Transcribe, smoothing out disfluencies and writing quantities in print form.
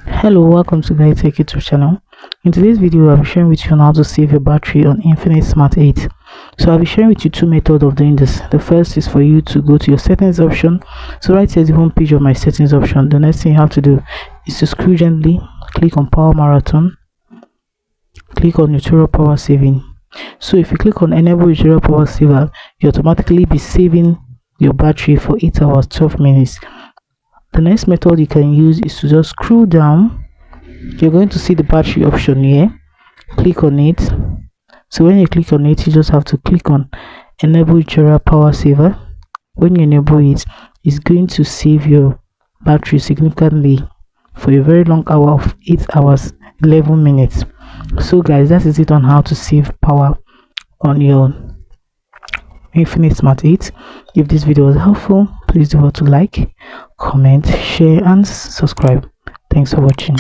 Hello, welcome to Guy Tech YouTube channel. In today's video, I'll be sharing with you on how to save your battery on Infinix Smart 8. So I'll be sharing with you two methods of doing this. The first is for you to go to your settings option. So right here is the home page of my settings option. The next thing you have to do is to scroll gently, click on Power Marathon, click on Neural Power Saving. So if you click on Enable Neural Power Saver, you automatically be saving your battery for 8 hours 12 minutes. The next method you can use is to just scroll down. You're going to see the battery option here. Click on it. So when you click on it, you just have to click on Enable Neural Power Saver. When you enable it, it's going to save your battery significantly for a very long hour of 8 hours 11 minutes. So guys, that is it on how to save power on your Infinix Smart 8. If this video was helpful, please do what to like, comment, share and subscribe. Thanks for watching.